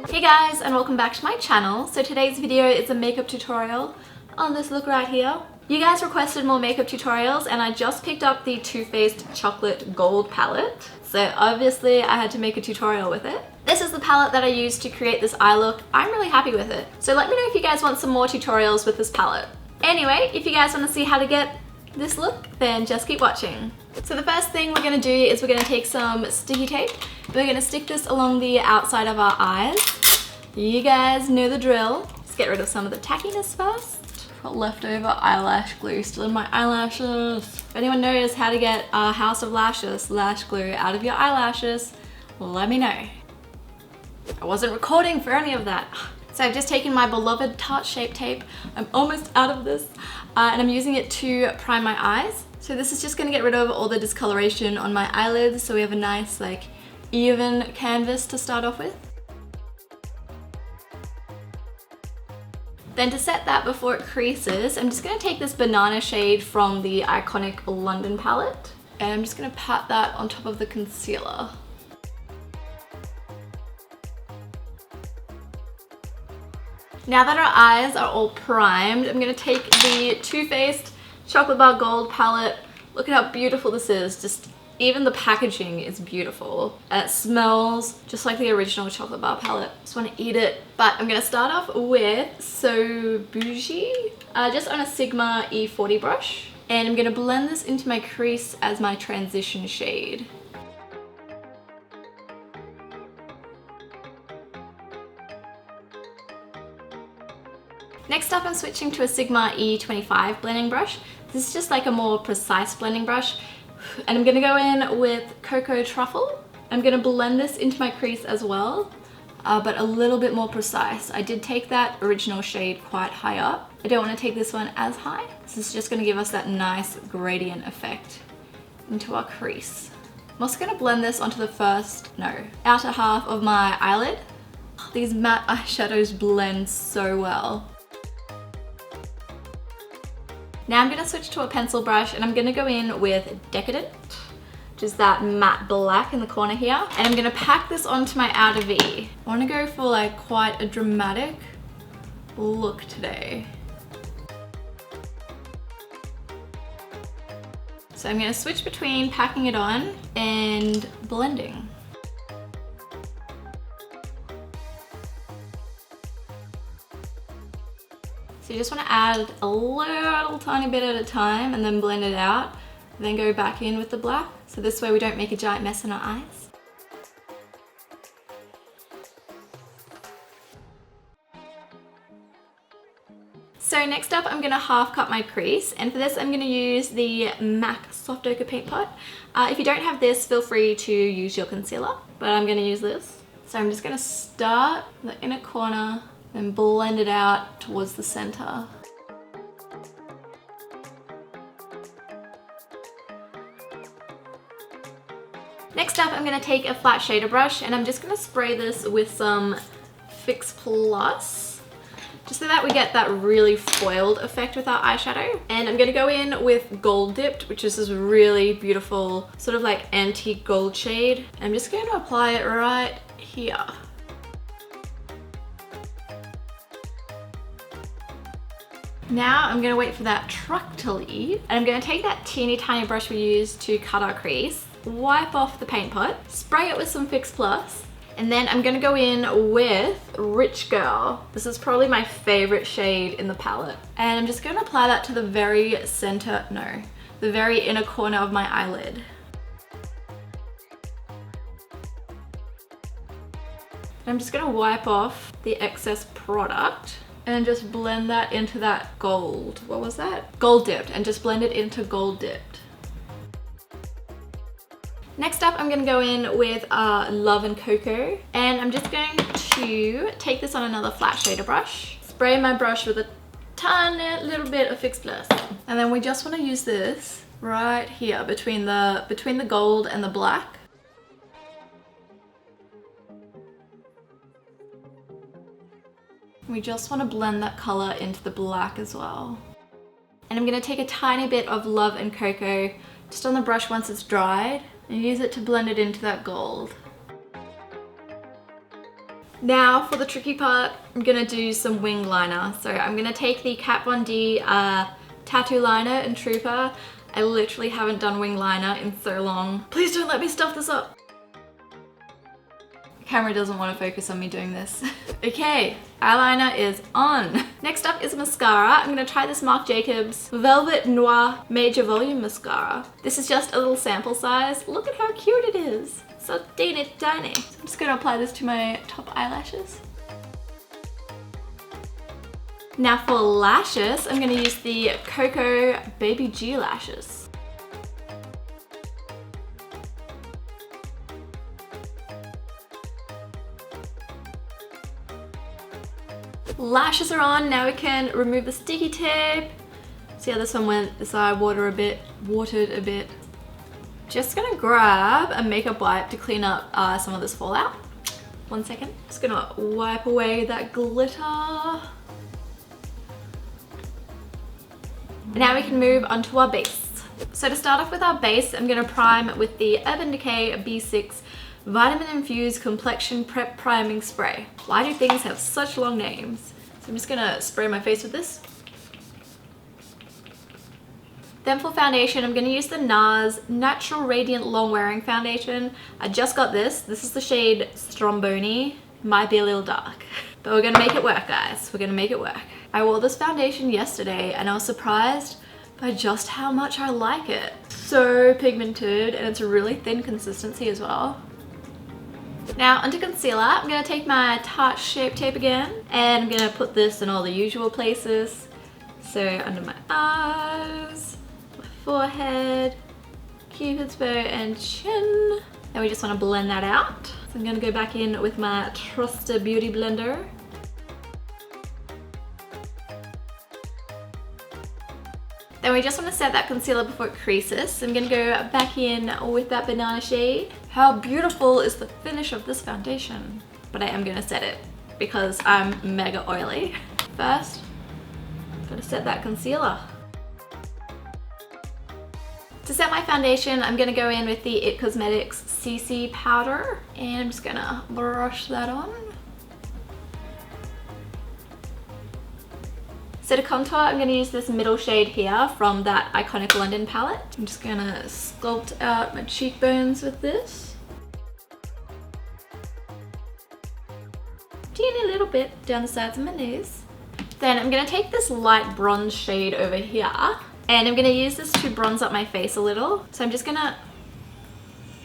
Hey guys, and welcome back to my channel. So today's video is a makeup tutorial on this look right here. You guys requested more makeup tutorials and I just picked up the Too Faced Chocolate Gold palette. So obviously I had to make a tutorial with it. This is the palette that I used to create this eye look. I'm really happy with it. So let me know if you guys want some more tutorials with this palette. Anyway, if you guys want to see how to get this look, then just keep watching. So the first thing we're going to do is we're going to take some sticky tape. We're going to stick this along the outside of our eyes. You guys know the drill. Let's get rid of some of the tackiness first. Got leftover eyelash glue still in my eyelashes. If anyone knows how to get a House of Lashes lash glue out of your eyelashes, let me know. I wasn't recording for any of that. So I've just taken my beloved Tarte Shape Tape. I'm almost out of this and I'm using it to prime my eyes. So this is just going to get rid of all the discoloration on my eyelids so we have a nice like even canvas to start off with. Then to set that before it creases, I'm just going to take this banana shade from the iconic London palette and I'm just going to pat that on top of the concealer. Now that our eyes are all primed, I'm going to take the Too Faced Chocolate Bar Gold palette. Look at how beautiful this is. Just even the packaging is beautiful. And it smells just like the original chocolate bar palette. Just want to eat it. But I'm going to start off with So Bougie, just on a Sigma E40 brush. And I'm going to blend this into my crease as my transition shade. Next up, I'm switching to a Sigma E25 blending brush. This is just like a more precise blending brush. And I'm going to go in with Koko Truffle. I'm going to blend this into my crease as well, but a little bit more precise. I did take that original shade quite high up. I don't want to take this one as high. This is just going to give us that nice gradient effect into our crease. I'm also going to blend this onto the outer half of my eyelid. These matte eyeshadows blend so well. Now I'm going to switch to a pencil brush and I'm going to go in with Decadent, which is that matte black in the corner here. And I'm going to pack this onto my outer V. I want to go for like quite a dramatic look today. So I'm going to switch between packing it on and blending. So you just want to add a little tiny bit at a time and then blend it out, and then go back in with the black. So this way we don't make a giant mess in our eyes. So next up I'm going to half cut my crease, and for this I'm going to use the MAC Soft Ochre Paint Pot. If you don't have this, feel free to use your concealer, but I'm going to use this. So I'm just going to start the inner corner and blend it out towards the center. Next up, I'm going to take a flat shader brush and I'm just going to spray this with some Fix Plus, just so that we get that really foiled effect with our eyeshadow. And I'm going to go in with Gold Dipped, which is this really beautiful sort of like antique gold shade. I'm just going to apply it right here. Now I'm going to wait for that truck to leave, and I'm going to take that teeny tiny brush we used to cut our crease, wipe off the paint pot, spray it with some Fix Plus, and then I'm going to go in with Rich Girl. This is probably my favorite shade in the palette. And I'm just going to apply that to the very the very inner corner of my eyelid. And I'm just going to wipe off the excess product and just blend that into that gold. What was that? Gold Dipped, and just blend it into Gold Dipped. Next up, I'm going to go in with Love and Koko, and I'm just going to take this on another flat shader brush, spray my brush with a tiny little bit of Fix Plus, and then we just want to use this right here between the gold and the black. We just want to blend that color into the black as well. And I'm going to take a tiny bit of Love and Koko just on the brush once it's dried and use it to blend it into that gold. Now for the tricky part, I'm gonna do some wing liner. So I'm gonna take the Kat Von D tattoo liner in Trooper. I literally haven't done wing liner in so long. Please don't let me stuff this up. The camera doesn't want to focus on me doing this. Okay, eyeliner is on. Next up is mascara. I'm gonna try this Marc Jacobs Velvet Noir Major Volume Mascara. This is just a little sample size. Look at how cute it is. So teeny tiny. So I'm just gonna apply this to my top eyelashes. Now for lashes, I'm gonna use the Koko Baby G lashes. Lashes are on, now we can remove the sticky tape. See how this one went? This eye watered a bit. Just gonna grab a makeup wipe to clean up some of this fallout. 1 second. Just gonna wipe away that glitter. Now we can move on to our base. So to start off with our base, I'm gonna prime with the Urban Decay B6 Vitamin Infused Complexion Prep Priming Spray. Why do things have such long names? So I'm just gonna spray my face with this. Then for foundation, I'm gonna use the NARS Natural Radiant Long Wearing Foundation. I just got this. This is the shade Stromboni. Might be a little dark, but we're gonna make it work, guys. We're gonna make it work. I wore this foundation yesterday and I was surprised by just how much I like it. So pigmented, and it's a really thin consistency as well. Now onto concealer. I'm gonna take my Tarte Shape Tape again, and I'm gonna put this in all the usual places. So under my eyes, my forehead, Cupid's bow and chin. And we just wanna blend that out. So I'm gonna go back in with my trusted beauty blender. Then we just want to set that concealer before it creases. So I'm going to go back in with that banana shade. How beautiful is the finish of this foundation? But I am going to set it because I'm mega oily. First, I'm going to set that concealer. To set my foundation, I'm going to go in with the IT Cosmetics CC powder. And I'm just going to brush that on. So to contour, I'm going to use this middle shade here from that Iconic London palette. I'm just going to sculpt out my cheekbones with this. Teeny little bit down the sides of my nose. Then I'm going to take this light bronze shade over here, and I'm going to use this to bronze up my face a little. So I'm just going to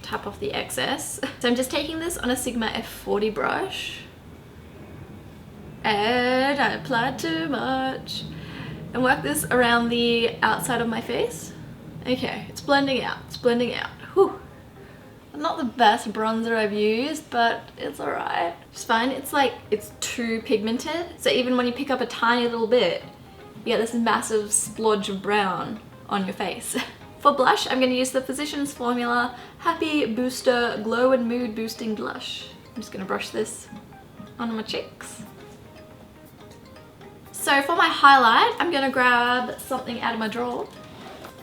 tap off the excess. So I'm just taking this on a Sigma F40 brush. And I applied too much. And work this around the outside of my face. Okay, it's blending out, it's blending out. Whew. Not the best bronzer I've used, but it's alright. Just find it's too pigmented. So even when you pick up a tiny little bit, you get this massive splodge of brown on your face. For blush, I'm going to use the Physicians Formula Happy Booster Glow and Mood Boosting Blush. I'm just going to brush this on my cheeks. So for my highlight, I'm going to grab something out of my drawer.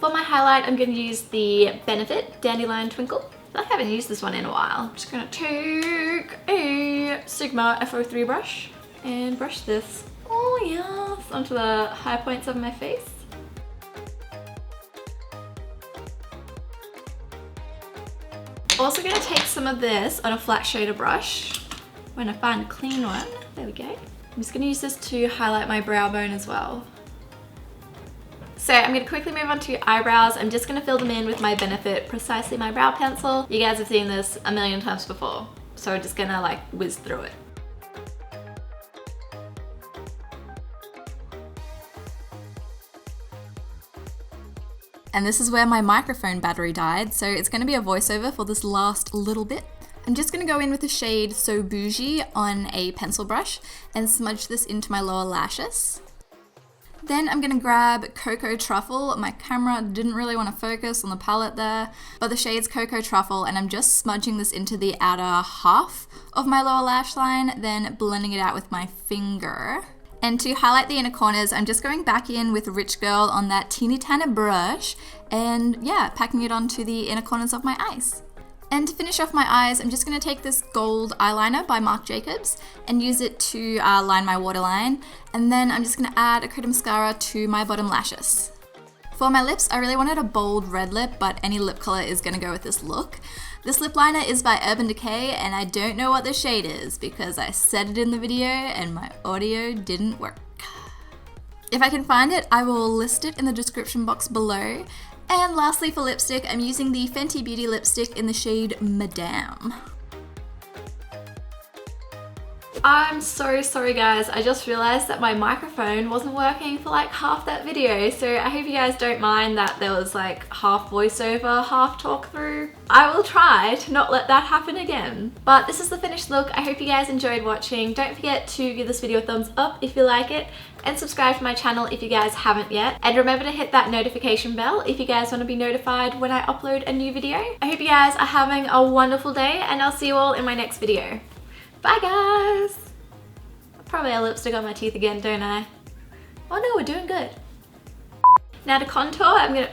For my highlight, I'm going to use the Benefit Dandelion Twinkle. I haven't used this one in a while. I'm just going to take a Sigma F03 brush and brush this, oh yes, onto the high points of my face. Also going to take some of this on a flat shader brush when I find a clean one. There we go. I'm just going to use this to highlight my brow bone as well. So I'm going to quickly move on to eyebrows. I'm just going to fill them in with my Benefit Precisely My Brow Pencil. You guys have seen this a million times before, so we're just going to like whiz through it. And this is where my microphone battery died, so it's going to be a voiceover for this last little bit. I'm just going to go in with the shade So Bougie on a pencil brush and smudge this into my lower lashes. Then I'm going to grab Cocoa Truffle. My camera didn't really want to focus on the palette there, but the shade's Cocoa Truffle, and I'm just smudging this into the outer half of my lower lash line, then blending it out with my finger. And to highlight the inner corners, I'm just going back in with Rich Girl on that teeny tiny brush and yeah, packing it onto the inner corners of my eyes. And to finish off my eyes, I'm just going to take this gold eyeliner by Marc Jacobs and use it to line my waterline. And then I'm just going to add a coat of mascara to my bottom lashes. For my lips, I really wanted a bold red lip, but any lip color is going to go with this look. This lip liner is by Urban Decay, and I don't know what the shade is because I said it in the video and my audio didn't work. If I can find it, I will list it in the description box below. And lastly, for lipstick, I'm using the Fenty Beauty lipstick in the shade Madame. I'm so sorry guys, I just realized that my microphone wasn't working for like half that video, so I hope you guys don't mind that there was like half voiceover, half talk through. I will try to not let that happen again. But this is the finished look. I hope you guys enjoyed watching. Don't forget to give this video a thumbs up if you like it, and subscribe to my channel if you guys haven't yet. And remember to hit that notification bell if you guys want to be notified when I upload a new video. I hope you guys are having a wonderful day, and I'll see you all in my next video. Bye guys! Probably have lipstick on my teeth again, don't I? Oh no, we're doing good. Now to contour, I'm gonna,